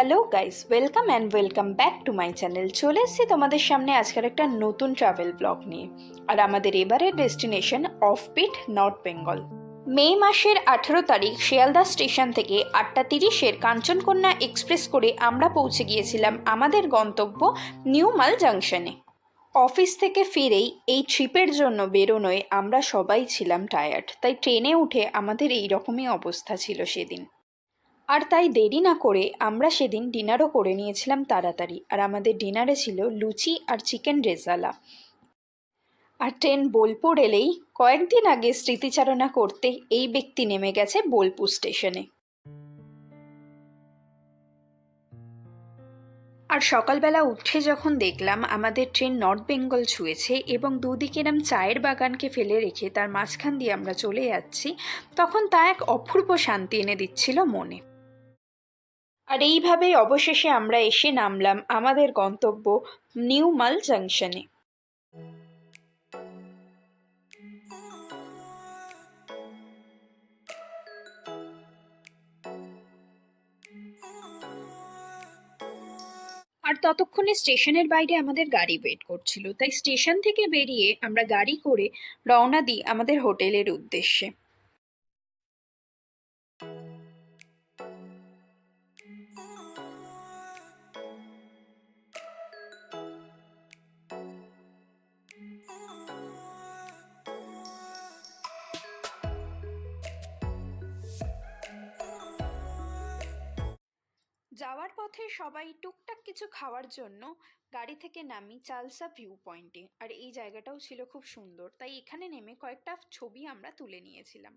Hello guys, welcome and welcome back to my channel. চলে এসেছি তোমাদের সামনে আজকের একটা নতুন ট্রাভেল ব্লগ নিয়ে। আর আমাদের এবারের ডেস্টিনেশন অফবিট নর্থ বেঙ্গল। মে মাসের 18 তারিখ শিয়ালদা স্টেশন থেকে 8:30 কাঞ্চনকন্যা এক্সপ্রেস করে আমরা পৌঁছে গিয়েছিলাম আমাদের গন্তব্য নিউ মাল জাংশনে। অফিস থেকে ফিরেই এই ট্রিপের জন্য বেরোনোয় আমরা সবাই ছিলাম টায়ার্ড, তাই ট্রেনে উঠে আমাদের এই রকমই অবস্থা ছিল সেদিন। আর তাই দেরি না করে আমরা সেদিন ডিনারও করে নিয়েছিলাম তাড়াতাড়ি। আর আমাদের ডিনারে ছিল লুচি আর চিকেন রেজালা। আর ট্রেন বোলপুর এলেই কয়েকদিন আগে স্মৃতিচারণা করতে এই ব্যক্তি নেমে গেছে বোলপুর স্টেশনে। আর সকালবেলা উঠে যখন দেখলাম আমাদের ট্রেন নর্থ বেঙ্গল ছুঁয়েছে এবং দুদিকে এরম চায়ের বাগানকে ফেলে রেখে তার মাঝখান দিয়ে আমরা চলে যাচ্ছি, তখন তা এক অপূর্ব শান্তি এনে দিচ্ছিল মনে। আর এইভাবেই অবশেষে আমরা এসে নামলাম আমাদের গন্তব্য নিউ মাল জাংশনে। আর ততক্ষণে স্টেশনের বাইরে আমাদের গাড়ি ওয়েট করছিল, তাই স্টেশন থেকে বেরিয়ে আমরা গাড়ি করে রওনা দিই আমাদের হোটেলের উদ্দেশ্যে। যাওয়ার পথে সবাই টুকটাক কিছু খাওয়ার জন্য গাড়ি থেকে নামি চালসা ভিউ পয়েন্টে। আর এই জায়গাটাও ছিল খুব সুন্দর, তাই এখানে নেমে কয়েকটা ছবি আমরা তুলে নিয়েছিলাম।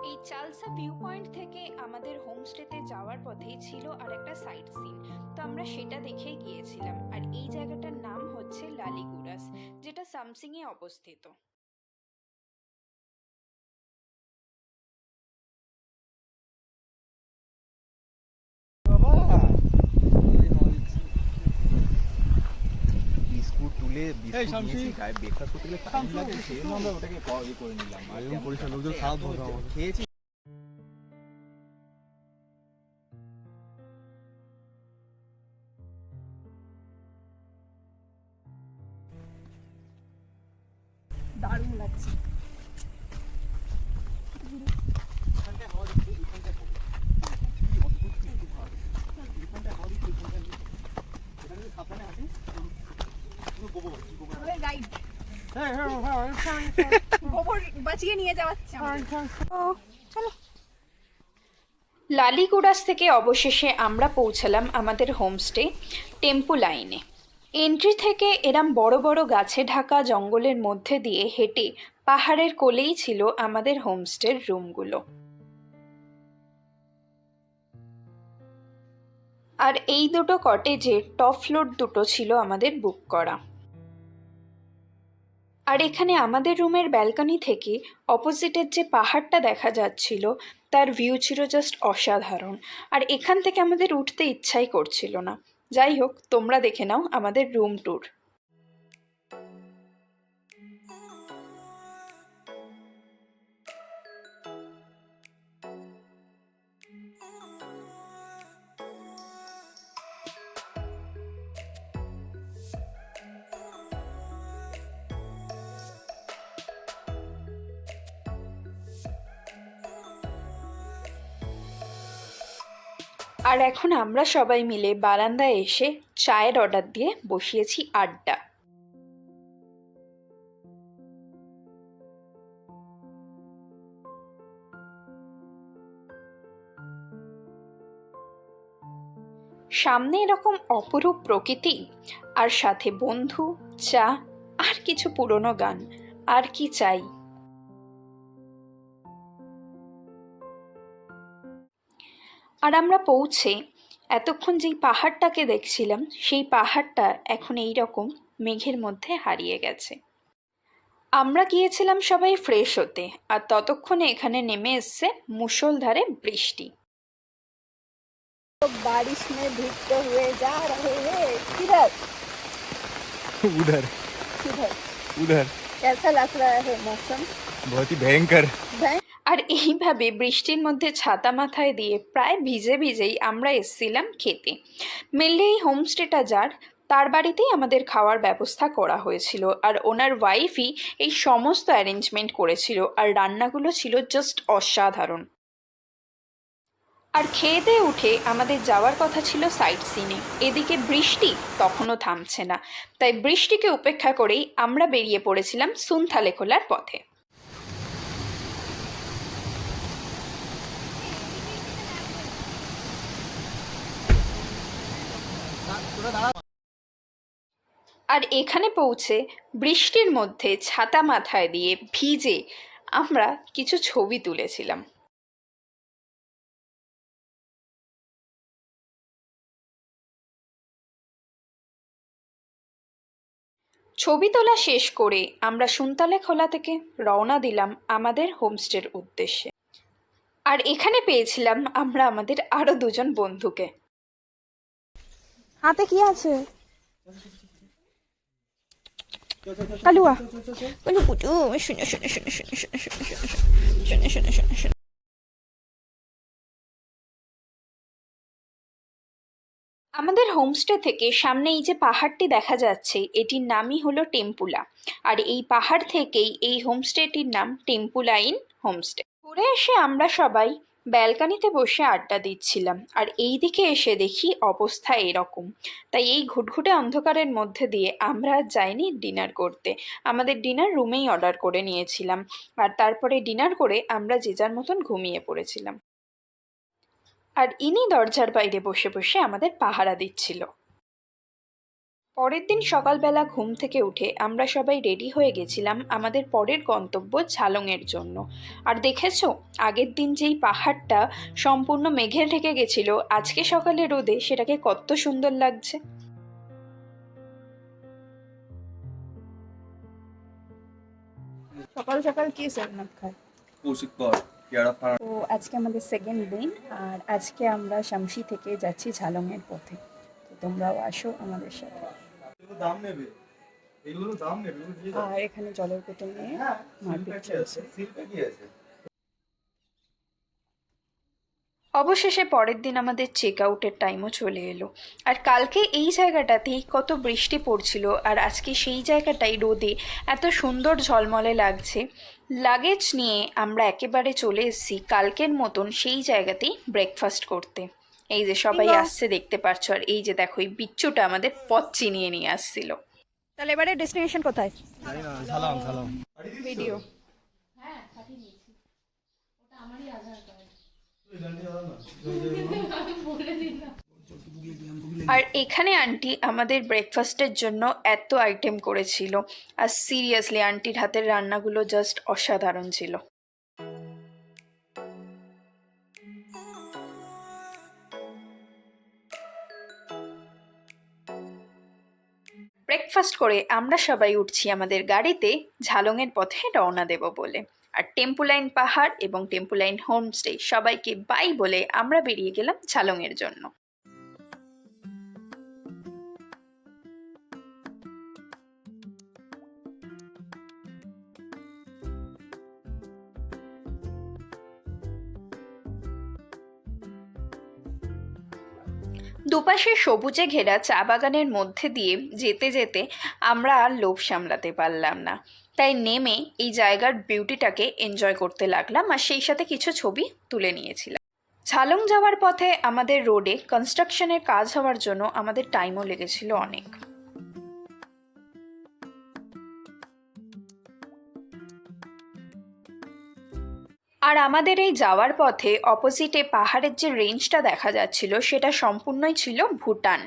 এই চালসা ভিউ পয়েন্ট থেকে আমাদের হোমস্টেতে যাওয়ার পথেই ছিল আর একটা সাইট সিন, তো আমরা সেটা দেখেই গিয়েছিলাম। আর এই জায়গাটার নাম হচ্ছে লালিগুড়াস, যেটা সামসিংয়ে অবস্থিত। বিস্কুট তুলে বিস্কুট নিয়েছি গায়ে ব্রেকফাস্ট করতে গেলে টাইম লাগে, সেই জন্য আমরা ওটাকে করে নিলাম। আর পরিষ্কার লোকজন খাওয়া খেয়েছি। দারুণ লাগছে। লালিগুড়াস থেকে অবশেষে আমরা পৌঁছালাম আমাদের হোমস্টে টেম্পু লাইনে। এন্ট্রি থেকে এরম বড় বড় গাছে ঢাকা জঙ্গলের মধ্যে দিয়ে হেঁটে পাহাড়ের কোলেই ছিল আমাদের হোমস্টের রুমগুলো। আর এই দুটো কটেজে টপ ফ্লোর দুটো ছিল আমাদের বুক করা। আর এখানে আমাদের রুমের ব্যালকনি থেকে অপোজিটের যে পাহাড়টা দেখা যাচ্ছিল তার ভিউ ছিল জাস্ট অসাধারণ। আর এখান থেকে আমাদের উঠতে ইচ্ছাই করছিল না। যাই হোক, তোমরা দেখে নাও আমাদের রুম ট্যুর। আর এখন আমরা সবাই মিলে বারান্দায় এসে চায়ের অর্ডার দিয়ে বসিয়েছি আড্ডা। সামনে এরকম অপরূপ প্রকৃতি, আর সাথে বন্ধু, চা, আর কিছু পুরনো গান, আর কি চাই। আর আমরা পৌঁছে এতক্ষণ যেই পাহাড়টাকে দেখছিলাম সেই পাহাড়টা এখন এই রকম মেঘের মধ্যে হারিয়ে গেছে। আমরা গিয়েছিলাম সবাই ফ্রেশ হতে, আর ততক্ষণে এখানে নেমে এসছে মুষলধারে বৃষ্টি। बारिश में भीगते हुए जा रहे हैं। किधर उधर किधर उधर कैसा लग रहा है मौसम? बहुत ही भयंकर। আর এইভাবে বৃষ্টির মধ্যে ছাতা মাথায় দিয়ে প্রায় ভিজে ভিজেই আমরা এসছিলাম খেতে। মেনলি এই হোমস্টেটা যার, তার বাড়িতেই আমাদের খাওয়ার ব্যবস্থা করা হয়েছিল, আর ওনার ওয়াইফই এই সমস্ত অ্যারেঞ্জমেন্ট করেছিল, আর রান্নাগুলো ছিল জাস্ট অসাধারণ। আর খেয়ে দিয়ে উঠে আমাদের যাওয়ার কথা ছিল সাইট সিনে। এদিকে বৃষ্টি তখনও থামছে না, তাই বৃষ্টিকে উপেক্ষা করেই আমরা বেরিয়ে পড়েছিলাম সুনথালেখোলার পথে। আর এখানে পৌঁছে বৃষ্টির মধ্যে ছাতা মাথায় দিয়ে ভিজে আমরা কিছু ছবি তুলেছিলাম। ছবি তোলা শেষ করে আমরা সুনতালেখোলা থেকে রওনা দিলাম আমাদের হোমস্টের উদ্দেশ্যে। আর এখানে পেয়েছিলাম আমরা আমাদের আরো দুজন বন্ধুকে। হাতে কি আছে? কালুয়া বলু পুটু শুনে শুনে শুনে শুনে শুনে শুনে শুনে শুনে শুনে শুনে। আমাদের হোমস্টে থেকে সামনে এই যে পাহাড়টি দেখা যাচ্ছে, এটির নামই হলো টেম্পুলা। আর এই পাহাড় থেকেই এই হোমস্টেটির নাম টেম্পুলাইন হোমস্টে। ঘুরে এসে আমরা সবাই ব্যালকানিতে বসে আড্ডা দিচ্ছিলাম, আর এই দিকে এসে দেখি অবস্থা এরকম। তাই এই ঘুটঘুটে অন্ধকারের মধ্যে দিয়ে আমরা আর যাইনি ডিনার করতে, আমাদের ডিনার রুমেই অর্ডার করে নিয়েছিলাম। আর তারপরে ডিনার করে আমরা যে যার মতন ঘুমিয়ে পড়েছিলাম। আর ইনি দরজার বাইরে বসে বসে আমাদের পাহারা দিচ্ছিল। পরের দিন সকালবেলা ঘুম থেকে উঠে আমরা সবাই রেডি হয়ে গেছিলাম আমাদের পরের গন্তব্য ঝালংয়ের জন্য। আর দেখেছো, আগের দিন যেই পাহাড়টা সম্পূর্ণ মেঘে ঢেকে গেছিল, আজকে সকালে রোদে সেটাকে কত সুন্দর লাগছে। সকাল সকাল কি সরনাথ খায়? তো আজকে আমাদের সেকেন্ড দিন, আর আজকে আমরা শামসি থেকে যাচ্ছি ঝালংয়ের পথে। তো তোমরাও আসো আমাদের সাথে। আর এখানে জলের বোতল নিয়ে মারপিট চলছে। অবশেষে পরের দিন আমাদের চেক আউটের টাইমও চলে এলো। আর কালকে এই জায়গাটাতেই কত বৃষ্টি পড়ছিল, আর আজকে সেই জায়গাটাই রোদে এত সুন্দর ঝলমলে লাগছে। লাগেজ নিয়ে আমরা একেবারে চলে এসেছি কালকের মতন সেই জায়গাতেই ব্রেকফাস্ট করতে। এই যে সবাই আসছে দেখতে পাচ্ছ, আর এই যে দেখো এই বিচ্ছুটা আমাদের পথ চিনিয়ে নিয়ে আসছিল। তাহলে এবারে ডেস্টিনেশন কোথায়? ভিডিও আর এখানে আন্টি আমাদের ব্রেকফাস্টের জন্য এত আইটেম করেছিল, আর সিরিয়াসলি আন্টির হাতের রান্নাগুলো জাস্ট অসাধারণ ছিল। ব্রেকফাস্ট করে আমরা সবাই উঠছি আমাদের গাড়িতে ঝালংয়ের পথে রওনা দেব বলে। আর টেম্পুলাইন পাহাড় এবং টেম্পুলাইন হোমস্টে সবাইকে বাই বলে আমরা বেরিয়ে গেলাম ঝালংয়ের জন্য। দুপাশে সবুজে ঘেরা চা বাগানের মধ্যে দিয়ে যেতে যেতে আমরা আর লোভ সামলাতে পারলাম না, তাই নেমে এই জায়গার বিউটিটাকে এনজয় করতে লাগলাম, আর সেই সাথে কিছু ছবি তুলে নিয়েছিলাম। ঝালং যাওয়ার পথে আমাদের রোডে কনস্ট্রাকশনের কাজ হওয়ার জন্য আমাদের টাইমও লেগেছিল অনেক। আর আমাদের এই যাওয়ার পথে অপোজিটে পাহাড়ের যে রেঞ্জটা দেখা যাচ্ছিল সেটা সম্পূর্ণই ছিল ভুটান।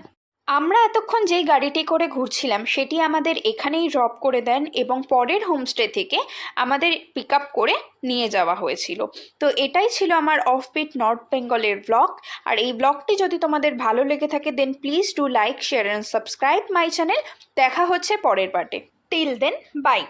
আমরা এতক্ষণ যেই গাড়িটি করে ঘুরছিলাম সেটি আমাদের এখানেই ড্রপ করে দেন, এবং পরের হোমস্টে থেকে আমাদের পিক আপ করে নিয়ে যাওয়া হয়েছিল। তো এটাই ছিল আমার অফবিট নর্থ বেঙ্গলের ব্লগ। আর এই ব্লগটি যদি তোমাদের ভালো লেগে থাকে then please do like, share and subscribe my channel. দেখা হচ্ছে পরের পার্টে। Till then, by.